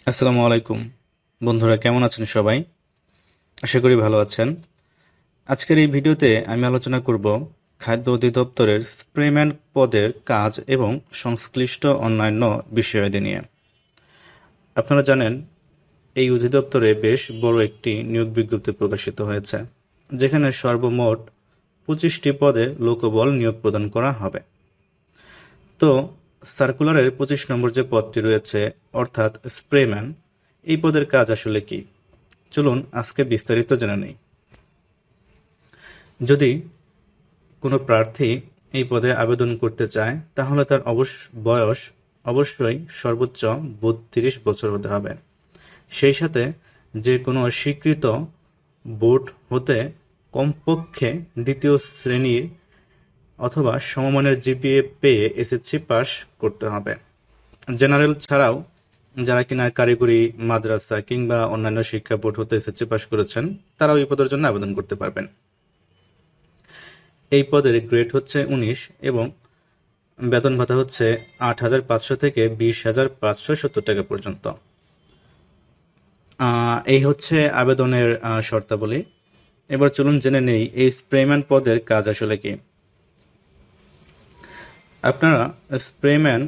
আসসালামু আলাইকুম বন্ধুরা, কেমন আছেন সবাই? আশা করি ভালো আছেন। আজকের এই ভিডিওতে আমি আলোচনা করব খাদ্য অধিদপ্তরের স্প্রেম্যান পদের কাজ এবং সংশ্লিষ্ট অন্যান্য বিষয়াদি নিয়ে। আপনারা জানেন, এই অধিদপ্তরে বেশ বড় একটি নিয়োগ বিজ্ঞপ্তি প্রকাশিত হয়েছে, যেখানে সর্বমোট 25টি পদে লোকবল নিয়োগ প্রদান করা হবে। তো সার্কুলারের 25 নম্বর যে পদটি রয়েছে, অর্থাৎ স্প্রেম্যান, এই পদের কাজ আসলে কি? চলুন আজকে বিস্তারিত জেনে নিই। যদি কোনো প্রার্থী এই পদে আবেদন করতে চায়, তাহলে তার বয়স অবশ্যই সর্বোচ্চ 32 বছর হতে হবে। সেই সাথে যে কোনো স্বীকৃত বোর্ড হতে কমপক্ষে দ্বিতীয় শ্রেণীর অথবা সমমানের জিপিএ পেয়ে এসএসসি পাস করতে হবে। জেনারেল ছাড়াও যারা কিনা কারিগরি মাদ্রাসা কিংবা অন্যান্য শিক্ষা বোর্ড হতে এসএসসি পাস করেছেন, তারাও এই পদের জন্য আবেদন করতে পারবেন। এই পদের গ্রেড হচ্ছে 19 এবং বেতন ভাতা হচ্ছে 8,500 থেকে 20,570 টাকা পর্যন্ত। এই হচ্ছে আবেদনের শর্তাবলী। এবার চলুন জেনে নেই এই স্প্রেম্যান পদের কাজ আসলে কি। আপনারা স্প্রেম্যান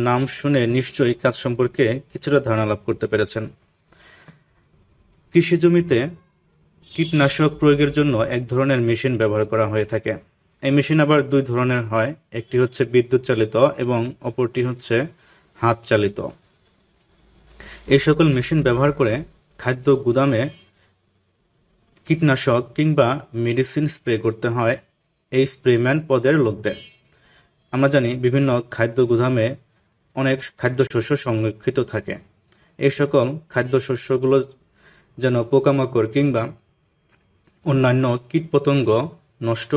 নাম শুনে নিশ্চয়ই কাজ সম্পর্কে কিছুটা ধারণা লাভ করতে পেরেছেন। কৃষি জমিতে কীটনাশক প্রয়োগের জন্য এক ধরনের মেশিন ব্যবহার করা হয়ে থাকে। এই মেশিন আবার দুই ধরনের হয়, একটি হচ্ছে বিদ্যুৎ চালিত এবং অপরটি হচ্ছে হাত চালিত। এই সকল মেশিন ব্যবহার করে খাদ্য গুদামে কীটনাশক কিংবা মেডিসিন স্প্রে করতে হয় এই স্প্রেম্যান পদের লোকদের। আমরা জানি, বিভিন্ন খাদ্য গুদামে অনেক খাদ্যশস্য সংরক্ষিত থাকে। এই সকল খাদ্যশস্যগুলো যেন পোকামাকড় কিংবা অন্যান্য কীটপতঙ্গ নষ্ট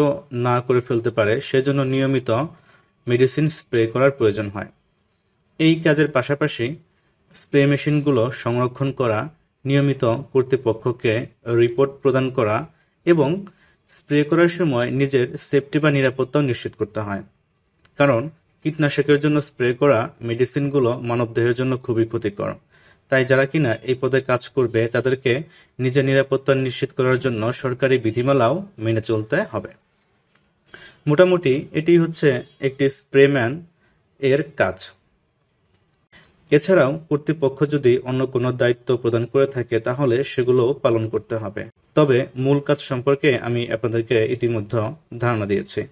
না করে ফেলতে পারে, সেজন্য নিয়মিত মেডিসিন স্প্রে করার প্রয়োজন হয়। এই কাজের পাশাপাশি স্প্রে মেশিনগুলো সংরক্ষণ করা, নিয়মিত কর্তৃপক্ষকে রিপোর্ট প্রদান করা এবং স্প্রে করার সময় নিজের সেফটি বা নিরাপত্তাও নিশ্চিত করতে হয়। কারণ কীটনাশকের জন্য স্প্রে করা মেডিসিনগুলো মানবদেহের জন্য খুবই ক্ষতিকর। তাই যারা কিনা এই পদে কাজ করবে, তাদেরকে নিজের নিরাপত্তা নিশ্চিত করার জন্য সরকারি বিধিমালাও মেনে চলতে হবে। মোটামুটি এটি হচ্ছে একটি স্প্রেম্যান এর কাজ। এছাড়াও কর্তৃপক্ষ যদি অন্য কোনো দায়িত্ব প্রদান করে থাকে, তাহলে সেগুলোও পালন করতে হবে। তবে মূল কাজ সম্পর্কে আমি আপনাদেরকে ইতিমধ্যে ধারণা দিয়েছি।